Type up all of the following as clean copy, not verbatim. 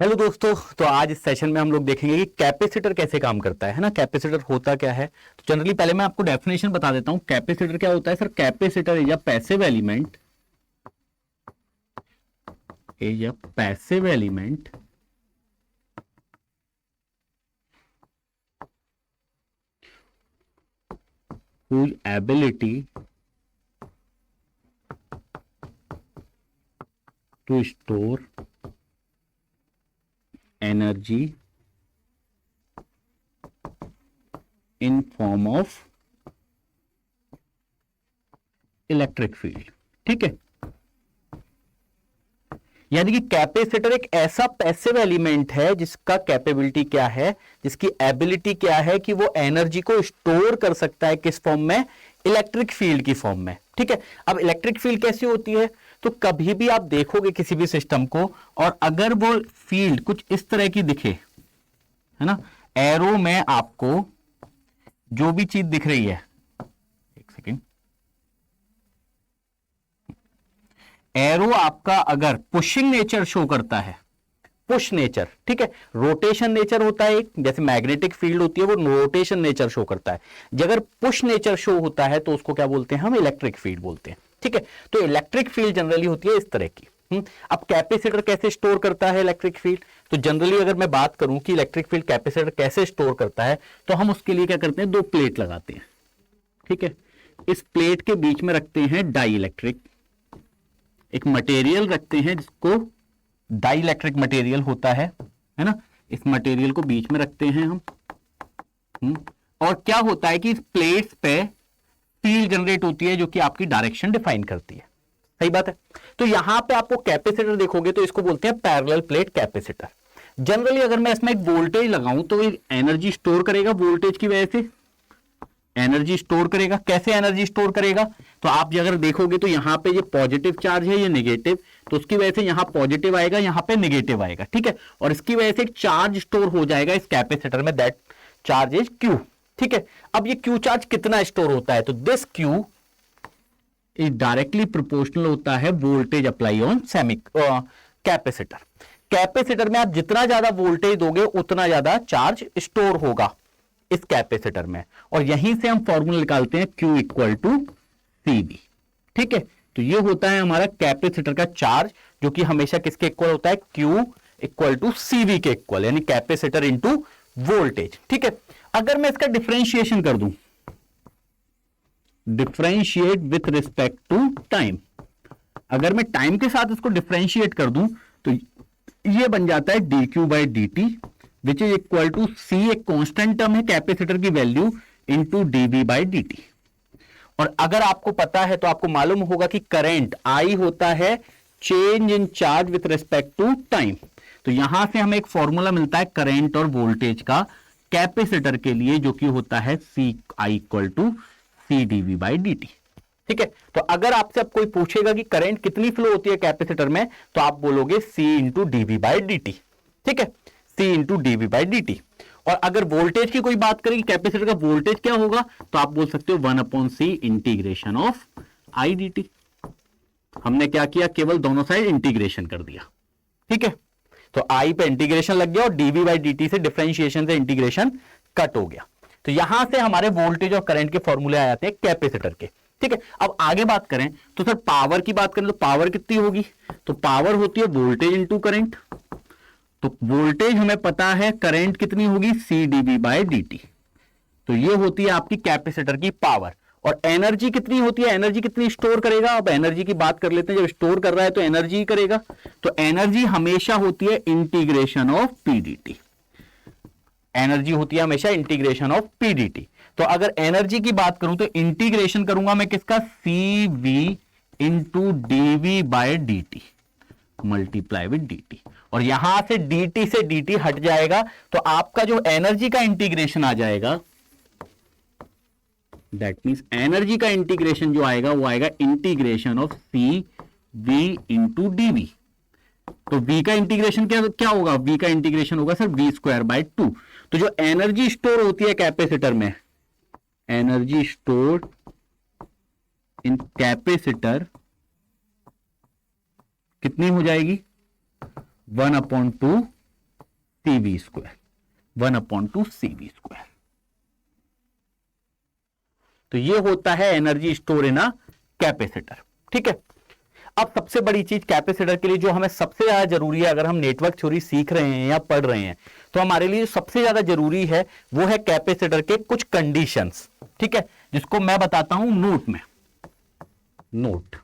Hello दोस्तों। तो आज इस सेशन में हम लोग देखेंगे कि कैपेसिटर कैसे काम करता है ना। कैपेसिटर होता क्या है? तो जनरली पहले मैं आपको डेफिनेशन बता देता हूं। कैपेसिटर क्या होता है sir? Capacitor is a passive element, whose ability to store energy in form of electric field. ठीक है, यानी कि कैपेसिटर एक ऐसा पैसिव एलिमेंट है जिसका कैपेबिलिटी क्या है, जिसकी एबिलिटी क्या है कि वो एनर्जी को स्टोर कर सकता है। किस फॉर्म में? इलेक्ट्रिक फील्ड की फॉर्म में। ठीक है, अब इलेक्ट्रिक फील्ड कैसी होती है? तो कभी भी आप देखोगे किसी भी सिस्टम को, और अगर वो फील्ड कुछ इस तरह की दिखे, है ना, एरो में आपको जो भी चीज दिख रही है, एक सेकेंड, एरो आपका अगर पुशिंग नेचर शो करता है, पुश नेचर, ठीक है, रोटेशन नेचर होता है एक, जैसे मैग्नेटिक फील्ड होती है वो रोटेशन नेचर शो करता है। अगर पुश नेचर शो होता है तो उसको क्या बोलते हैं? हम इलेक्ट्रिक फील्ड बोलते हैं। ठीक है, तो इलेक्ट्रिक फील्ड जनरली होती है इस तरह की। अब कैपेसिटर कैसे स्टोर करता है इलेक्ट्रिक फील्ड? तो जनरली अगर मैं बात करूं कि इलेक्ट्रिक फील्ड कैपेसिटर कैसे स्टोर करता है, तो हम उसके लिए क्या करते हैं? दो प्लेट लगाते हैं। ठीक है, इस प्लेट के बीच में रखते हैं डाई इलेक्ट्रिक, एक मटेरियल रखते हैं जिसको डाई इलेक्ट्रिक मटेरियल होता है ना। इस मटेरियल को बीच में रखते हैं हम। और क्या होता है कि इस प्लेट्स पे फील्ड जनरेट होती है जो कि आपकी डायरेक्शन डिफाइन करती है। सही बात है। तो यहां पे आपको कैपेसिटर देखोगे तो इसको बोलते हैं पैरेलल प्लेट कैपेसिटर। जनरली अगर मैं इसमें एक वोल्टेज लगाऊं तो ये एनर्जी स्टोर करेगा, वोल्टेज की वजह से एनर्जी स्टोर करेगा। कैसे एनर्जी स्टोर करेगा? तो आप अगर देखोगे तो यहां पे ये पॉजिटिव चार्ज है, ये नेगेटिव, तो उसकी वजह से यहां पॉजिटिव आएगा, यहां पे नेगेटिव आएगा। ठीक है, और इसकी वजह से एक चार्ज स्टोर हो जाएगा इस कैपेसिटर में, दैट चार्ज इज क्यू। ठीक है, अब ये क्यू चार्ज कितना स्टोर होता है? तो this Q is directly proportional होता है voltage apply on semi capacitor. Capacitor में आप जितना ज्यादा वोल्टेज दोगे उतना ज्यादा चार्ज स्टोर होगा इस कैपेसिटर में, और यहीं से हम फॉर्मूला निकालते हैं Q इक्वल टू CV। ठीक है, तो ये होता है हमारा कैपेसिटर का चार्ज, जो कि हमेशा किसके इक्वल होता है? Q इक्वल टू CV के इक्वल, यानी कैपेसिटर इंटू वोल्टेज। ठीक है, अगर मैं इसका डिफरेंशिएशन कर दूं, differentiate with respect to time, अगर मैं टाइम के साथ इसको डिफरेंशिएट कर दूं तो ये बन जाता है dQ by dt, which is equal to C, एक कांस्टेंट टर्म है कैपेसिटर की value, into dV by dt। और अगर आपको पता है तो आपको मालूम होगा कि करंट I होता है change in charge with respect to time. तो यहां से हमें एक फॉर्मूला मिलता है करंट और वोल्टेज का कैपेसिटर के लिए, जो कि होता है CI equal to C dV by dt। ठीक है, तो अगर आपसे अब कोई पूछेगा कि करंट कितनी फ्लो होती है कैपेसिटर में, तो आप बोलोगे C into dV by dt। ठीक है, C into dV by dt। और अगर वोल्टेज की कोई बात करें कि कैपेसिटर का वोल्टेज क्या होगा, तो आप बोल सकते हो 1/C integration of I dt। हमने क्या किया? केवल दोनों साइड इंटीग्रेशन कर दिया। ठीक है, तो I पे इंटीग्रेशन लग गया और dV बाई dt से डिफरेंशिएशन से इंटीग्रेशन कट हो गया। तो यहां से हमारे वोल्टेज और करंट के फॉर्मूले आ जाते हैं कैपेसिटर के। ठीक है, अब आगे बात करें तो सर पावर की बात करें तो पावर कितनी होगी? तो पावर होती है वोल्टेज इंटू करंट। तो वोल्टेज हमें पता है, करंट कितनी होगी? C dV by dt। तो ये होती है आपकी कैपेसिटर की पावर। और एनर्जी कितनी होती है? एनर्जी कितनी स्टोर करेगा? अब एनर्जी की बात कर लेते हैं। जब स्टोर कर रहा है तो एनर्जी ही करेगा, तो एनर्जी हमेशा होती है integration of P dt। Energy होती है हमेशा इंटीग्रेशन ऑफ पी dt। तो अगर एनर्जी की बात करूं तो इंटीग्रेशन करूंगा मैं किसका? CV into dV by dt multiply with dt, और यहां से dt से dt हट जाएगा, तो आपका जो एनर्जी का इंटीग्रेशन आ जाएगा, दैट मींस एनर्जी का इंटीग्रेशन जो आएगा वो आएगा integration of CV into dV। तो V का इंटीग्रेशन क्या क्या होगा? V का इंटीग्रेशन होगा सर V स्क्वायर बाय 2। तो जो एनर्जी स्टोर होती है कैपेसिटर में, एनर्जी स्टोर इन कैपेसिटर कितनी हो जाएगी? 1/2 CV स्क्वायर, 1/2 CV स्क्वायर। तो ये होता है energy store in a capacitor. ठीक है, अब सबसे बड़ी चीज कैपेसिटर के लिए जो हमें सबसे ज्यादा जरूरी है, अगर हम नेटवर्क थ्योरी सीख रहे हैं या पढ़ रहे हैं, तो हमारे लिए सबसे ज्यादा जरूरी है वो है कैपेसिटर के कुछ कंडीशंस। ठीक है, जिसको मैं बताता हूं नोट में। नोट,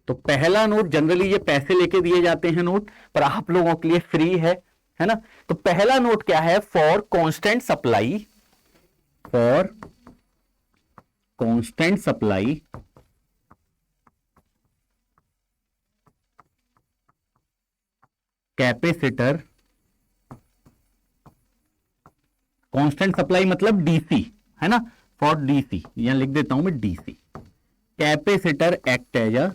तो पहला नोट, जनरली ये पैसे लेके दिए जाते हैं नोट, पर आप लोगों के लिए फ्री है ना। तो पहला नोट क्या है? For constant supply, for constant supply capacitor, constant supply मतलब डीसी, है ना, फॉर डीसी, यहां लिख देता हूं मैं DC. Capacitor act as a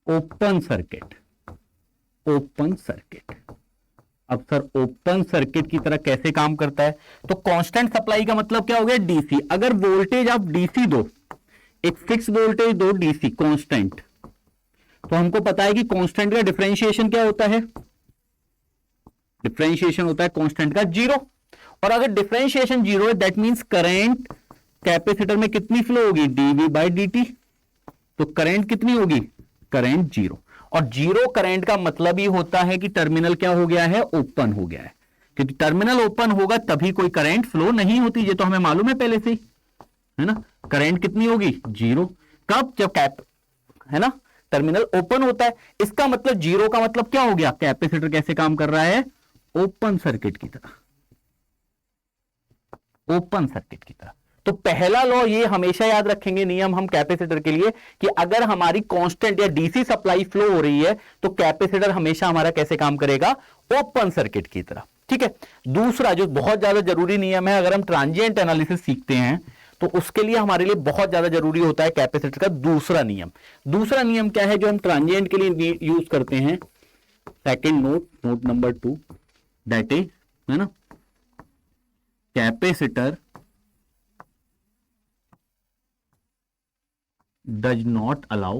open circuit, open circuit. अब सर ओपन सर्किट की तरह कैसे काम करता है? तो कांस्टेंट सप्लाई का मतलब क्या हो गया? डीसी। अगर वोल्टेज आप डीसी दो, एक फिक्स वोल्टेज दो डीसी कांस्टेंट, तो हमको पता है कि कांस्टेंट का डिफरेंशिएशन क्या होता है? डिफरेंशिएशन होता है कांस्टेंट का 0। और अगर डिफरेंशिएशन 0 है, दैट मींस करंट कैपेसिटर में कितनी फ्लो होगी? DV by dt। तो करंट कितनी होगी? करंट 0। और 0 करंट का मतलब ही होता है कि टर्मिनल क्या हो गया है? ओपन हो गया है। क्योंकि टर्मिनल ओपन होगा तभी कोई करंट फ्लो नहीं होती, ये तो हमें मालूम है पहले से ही, है ना। करंट कितनी होगी? 0। कब? जब है ना, टर्मिनल ओपन होता है। इसका मतलब 0 का मतलब क्या हो गया? कैपेसिटर कैसे काम कर रहा है? ओपन सर्किट की तरह, ओपन सर्किट की तरह। तो पहला लॉ ये हमेशा याद रखेंगे, नियम हम कैपेसिटर के लिए, कि अगर हमारी कांस्टेंट या डीसी सप्लाई फ्लो हो रही है तो कैपेसिटर हमेशा हमारा कैसे काम करेगा? ओपन सर्किट की तरह। ठीक है, दूसरा जो बहुत ज्यादा जरूरी नियम है, अगर हम ट्रांजिएंट एनालिसिस सीखते हैं तो उसके लिए हमारे लिए बहुत ज्यादा जरूरी होता है कैपेसिटर का दूसरा नियम। दूसरा नियम क्या है जो हम ट्रांजिएंट के लिए यूज करते हैं? Second note, note number 2, that is, है ना, capacitor does not allow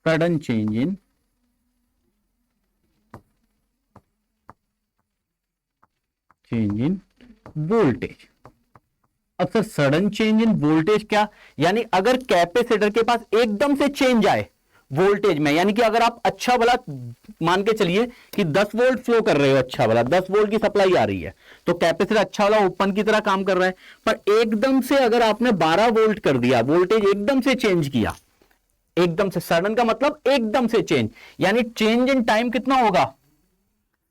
sudden change in voltage। अब sir sudden change in voltage क्या? यानी अगर कैपेसिटर के पास एकदम से चेंज आए वोल्टेज में, यानी कि अगर आप अच्छा वाला मान के चलिए कि 10 वोल्ट फ्लो कर रहे हो, अच्छा वाला 10 वोल्ट की सप्लाई आ रही है, तो कैपेसिटर अच्छा वाला ओपन की तरह काम कर रहा है। पर एकदम से अगर आपने 12 वोल्ट कर दिया, वोल्टेज एकदम से चेंज किया, एकदम से, सडन का मतलब एकदम से चेंज, यानी चेंज इन टाइम कितना होगा?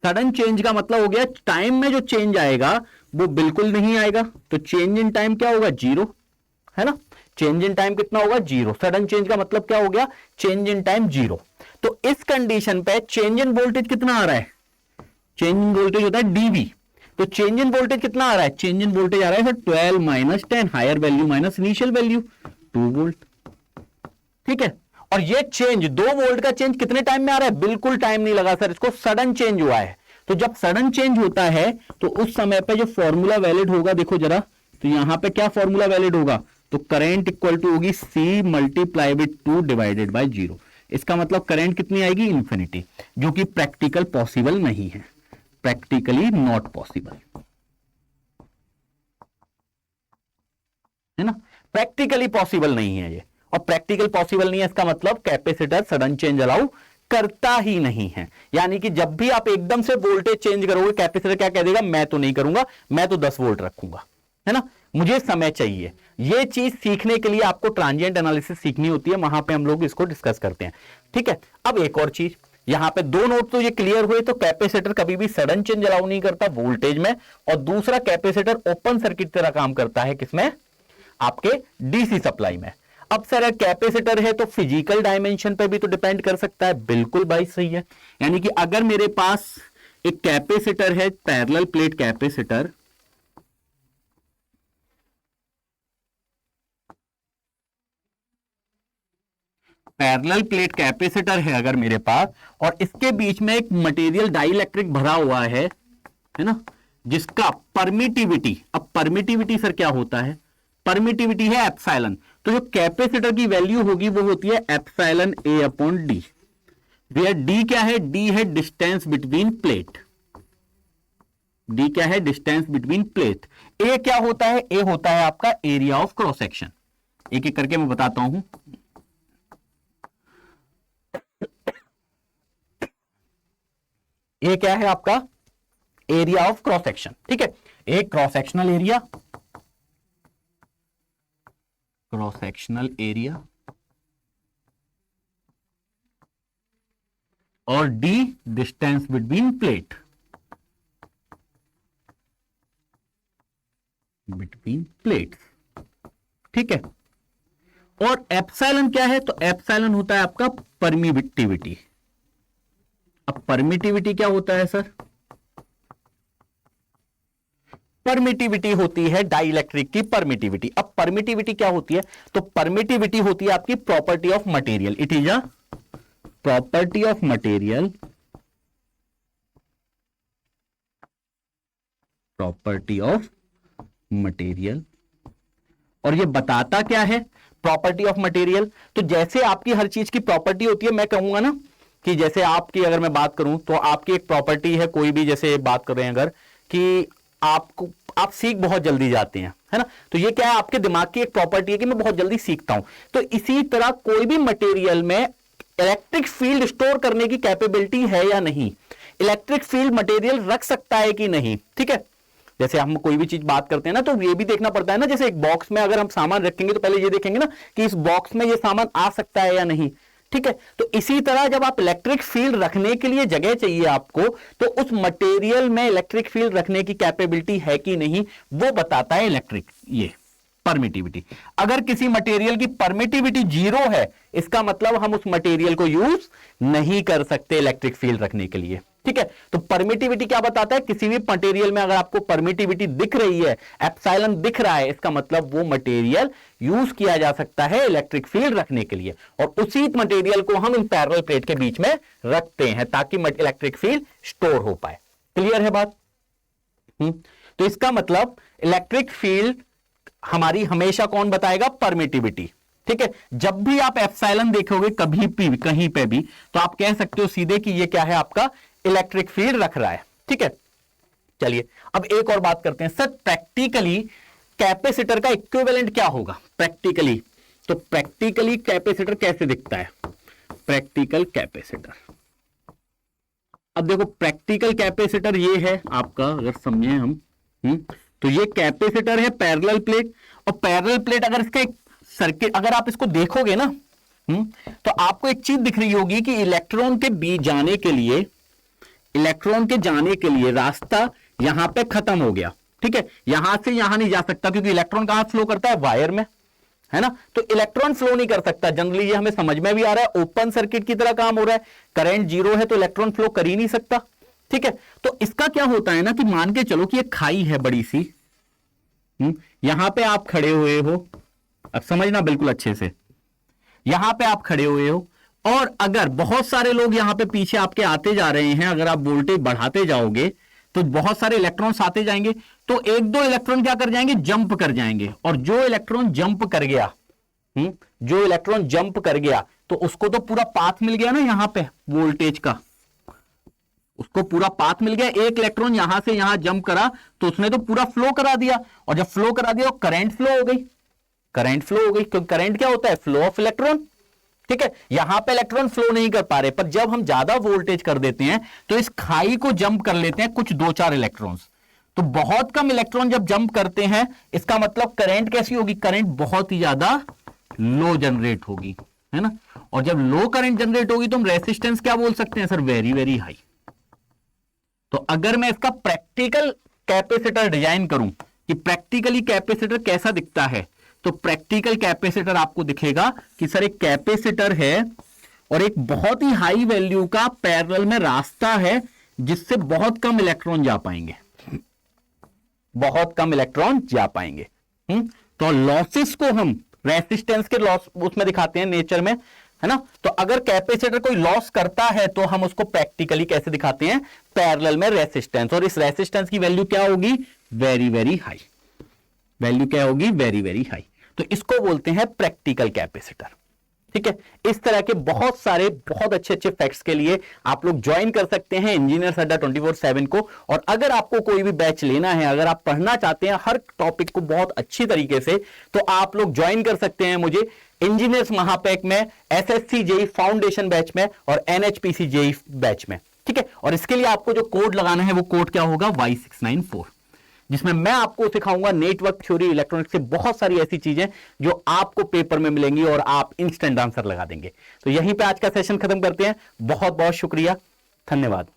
सडन चेंज का मतलब हो गया टाइम में जो चेंज आएगा वो बिल्कुल नहीं आएगा, तो चेंज इन टाइम क्या होगा? 0, है ना। चेंज इन टाइम कितना होगा? 0। सडन चेंज का मतलब क्या हो गया? Change in time 0। तो इस कंडीशन पे चेंज इन वोल्टेज कितना आ रहा है? चेंज इन वोल्टेज होता है डीवी। तो चेंज इन वोल्टेज कितना आ रहा है? चेंज इन वोल्टेज आ रहा है 12 minus 10, higher value minus initial value 2 volt. ठीक है, और ये चेंज 2 वोल्ट का चेंज कितने टाइम में आ रहा है? बिल्कुल टाइम नहीं लगा सर, इसको सडन चेंज हुआ है। तो जब सडन चेंज होता है तो उस समय पे जो फॉर्मूला वैलिड होगा, देखो जरा, तो यहां पे क्या फॉर्मूला वैलिड होगा? तो करंट इक्वल टू होगी C multiply with 2 divided by 0। इसका मतलब करंट कितनी आएगी? इंफिनिटी, जो कि प्रैक्टिकल पॉसिबल नहीं है, प्रैक्टिकली नॉट पॉसिबल, है ना। प्रैक्टिकली पॉसिबल नहीं है ये, और प्रैक्टिकल पॉसिबल नहीं है इसका मतलब कैपेसिटर सडन चेंज अलाउ करता ही नहीं है। यानी कि जब भी आप एकदम से वोल्टेज चेंज करोगे, कैपेसिटर क्या कह देगा? मैं तो नहीं करूंगा, मैं तो 10 वोल्ट रखूंगा, है ना, मुझे समय चाहिए। ये चीज सीखने के लिए आपको ट्रांजिएंट एनालिसिस सीखनी होती है, वहां पे हम लोग इसको डिस्कस करते हैं। ठीक है, अब एक और चीज, यहां पे 2 नोट तो ये क्लियर हुए। तो कैपेसिटर कभी भी सडन चेंज अलाउ नहीं करता वोल्टेज में, और दूसरा कैपेसिटर ओपन सर्किट तरह काम करता है किसमें? आपके डीसी सप्लाई में। अब सर कैपेसिटर है तो फिजिकल डायमेंशन पे भी तो डिपेंड कर सकता है। बिल्कुल भाई सही है, यानी कि अगर मेरे पास एक कैपेसिटर है, parallel plate capacitor, parallel plate capacitor है अगर मेरे पास, और इसके बीच में एक मटेरियल डाइइलेक्ट्रिक भरा हुआ है ना, जिसका परमिटिविटी, अब परमिटिविटी सर क्या होता है? परमिटिविटी है एप्सिलॉन, तो जो कैपेसिटर की वैल्यू होगी वो होती है epsilon A upon D, where D क्या है, डी है डिस्टेंस बिटवीन प्लेट, डी क्या है, डिस्टेंस बिटवीन प्लेट। ए क्या होता है, ए होता है आपका एरिया ऑफ क्रॉस सेक्शन। एक एक करके मैं बताता हूं। ए क्या है आपका, एरिया ऑफ क्रॉस सेक्शन, ठीक है। A cross sectional area, cross sectional area, और D distance between plate, between plates, ठीक है। और एप्सिलॉन क्या है, तो एप्सिलॉन होता है आपका परमिटिविटी। अब परमिटिविटी क्या होता है सर, परमिटिविटी होती है डाइइलेक्ट्रिक की परमिटिविटी। अब परमिटिविटी क्या होती है, तो परमिटिविटी होती है आपकी property of material, it is a property of material, property of material. और ये बताता क्या है, प्रॉपर्टी ऑफ मटेरियल, तो जैसे आपकी हर चीज की प्रॉपर्टी होती है, मैं कहूंगा ना कि जैसे आपकी अगर मैं बात करूं तो आपकी एक प्रॉपर्टी है, कोई भी जैसे बात कर रहे हैं अगर, कि आप सीख बहुत जल्दी जाते हैं, है ना, तो ये क्या है, आपके दिमाग की एक प्रॉपर्टी है कि मैं बहुत जल्दी सीखता हूं। तो इसी तरह कोई भी मटेरियल में इलेक्ट्रिक फील्ड स्टोर करने की कैपेबिलिटी है या नहीं, इलेक्ट्रिक फील्ड मटेरियल रख सकता है कि नहीं, ठीक है। जैसे हम कोई भी चीज बात करते हैं ना, तो ये भी देखना पड़ता है ना, जैसे एक बॉक्स में अगर हम सामान रखेंगे तो पहले ये देखेंगे ना कि इस बॉक्स में ये सामान आ सकता है या नहीं, ठीक है। तो इसी तरह जब आप इलेक्ट्रिक फील्ड रखने के लिए जगह चाहिए आपको, तो उस मटेरियल में इलेक्ट्रिक फील्ड रखने की कैपेबिलिटी है कि नहीं, वो बताता है इलेक्ट्रिक ये परमिटिविटी। अगर किसी मटेरियल की परमिटिविटी 0 है, इसका मतलब हम उस मटेरियल को यूज नहीं कर सकते इलेक्ट्रिक फील्ड रखने के लिए, ठीक है। तो परमिटिविटी क्या बताता है, किसी भी मटेरियल में अगर आपको परमिटिविटी दिख रही है, एप्सिलॉन दिख रहा है, इसका मतलब वो मटेरियल यूज किया जा सकता है इलेक्ट्रिक फील्ड रखने के लिए, और उसी मटेरियल को हम इन पैरेलल प्लेट के बीच में रखते हैं ताकि इलेक्ट्रिक फील्ड स्टोर हो पाए। क्लियर है बात? तो इसका मतलब इलेक्ट्रिक फील्ड हमारी हमेशा कौन बताएगा, परमिटिविटी, ठीक है। जब भी आप एप्सिलॉन देखोगे कभी भी कहीं पे भी, तो आप कह सकते हो सीधे कि ये क्या है, आपका इलेक्ट्रिक फील्ड रख रहा है, ठीक है। चलिए अब एक और बात करते हैं, सर प्रैक्टिकली कैपेसिटर का इक्विवेलेंट क्या होगा प्रैक्टिकली, तो प्रैक्टिकली कैपेसिटर कैसे दिखता है, प्रैक्टिकल कैपेसिटर। अब देखो प्रैक्टिकल कैपेसिटर ये है आपका, अगर समझे हम, तो ये कैपेसिटर है पैरेलल प्लेट, और पैरेलल प्लेट अगर इसका एक सर्किट अगर आप इसको देखोगे ना, तो आपको एक चीज दिख रही होगी कि इलेक्ट्रॉन के बीच जाने के लिए, इलेक्ट्रॉन के जाने के लिए रास्ता यहां पे खत्म हो गया, ठीक है। यहां से यहां नहीं जा सकता क्योंकि इलेक्ट्रॉन कहां फ्लो करता है, वायर में, है ना। तो इलेक्ट्रॉन फ्लो नहीं कर सकता जनरली, ये हमें समझ में भी आ रहा है, ओपन सर्किट की तरह काम हो रहा है, करंट 0 है तो इलेक्ट्रॉन फ्लो कर ही नहीं सकता, ठीक है। तो इसका क्या होता है ना कि मान के चलो कि एक खाई है बड़ी सी, यहां पे आप खड़े हुए हो, अब समझना बिल्कुल अच्छे से, यहां पे आप खड़े हुए हो, और अगर बहुत सारे लोग यहां पे पीछे आपके आते जा रहे हैं, अगर आप वोल्टेज बढ़ाते जाओगे तो बहुत सारे इलेक्ट्रॉन्स आते जाएंगे, तो एक दो इलेक्ट्रॉन क्या कर जाएंगे, जंप कर जाएंगे, और जो इलेक्ट्रॉन जंप कर गया, जो इलेक्ट्रॉन जंप कर गया तो उसको तो पूरा पाथ मिल गया ना यहां पे वोल्टेज का, उसको पूरा पाथ मिल गया। एक इलेक्ट्रॉन यहां से यहां जंप करा तो उसने तो पूरा फ्लो करा दिया, और जब फ्लो करा दिया तो करंट फ्लो हो गई, करंट फ्लो हो गई, क्योंकि करंट क्या होता है, फ्लो ऑफ इलेक्ट्रॉन, ठीक है। यहां पे इलेक्ट्रॉन फ्लो नहीं कर पा रहे, पर जब हम ज्यादा वोल्टेज कर देते हैं तो इस खाई को जंप कर लेते हैं कुछ 2-4 इलेक्ट्रॉन्स, तो बहुत कम इलेक्ट्रॉन जब जंप करते हैं, इसका मतलब करंट कैसी होगी, करंट बहुत ही ज्यादा लो जनरेट होगी, है ना। और जब लो करंट जनरेट होगी तो हम रेसिस्टेंस क्या बोल सकते हैं सर, वेरी वेरी हाई। तो अगर मैं इसका प्रैक्टिकल कैपेसिटर डिजाइन करूं कि प्रैक्टिकली कैपेसिटर कैसा दिखता है, तो प्रैक्टिकल कैपेसिटर आपको दिखेगा कि सर एक कैपेसिटर है और एक बहुत ही हाई वैल्यू का पैरेलल में रास्ता है जिससे बहुत कम इलेक्ट्रॉन जा पाएंगे, बहुत कम इलेक्ट्रॉन जा पाएंगे। तो लॉसेस को हम रेसिस्टेंस के लॉस उसमें दिखाते हैं नेचर में, है ना। तो अगर कैपेसिटर कोई लॉस करता है तो हम उसको प्रैक्टिकली कैसे दिखाते हैं, पैरेलल में रेसिस्टेंस, और इस रेसिस्टेंस की वैल्यू क्या होगी, वेरी वेरी हाई, वैल्यू क्या होगी, वेरी वेरी हाई। तो इसको बोलते हैं प्रैक्टिकल कैपेसिटर। ठीक है, इस तरह के बहुत सारे बहुत अच्छे अच्छे फैक्ट्स के लिए आप लोग ज्वाइन कर सकते हैं इंजीनियर्स अड्डा 24/7 को। और अगर आपको कोई भी बैच लेना है, अगर आप पढ़ना चाहते हैं हर टॉपिक को बहुत अच्छी तरीके से, तो आप लोग ज्वाइन कर सकते हैं मुझे इंजीनियर्स महापैक में, एसएससी जेई फाउंडेशन बैच में और एनएचपीसी जेई बैच में। ठीक है, और इसके लिए आपको जो कोड लगाना है वो कोड क्या होगा, Y694, जिसमें मैं आपको सिखाऊंगा नेटवर्क थ्योरी, इलेक्ट्रॉनिक्स से बहुत सारी ऐसी चीजें जो आपको पेपर में मिलेंगी और आप इंस्टेंट आंसर लगा देंगे। तो यहीं पे आज का सेशन खत्म करते हैं। बहुत बहुत शुक्रिया, धन्यवाद।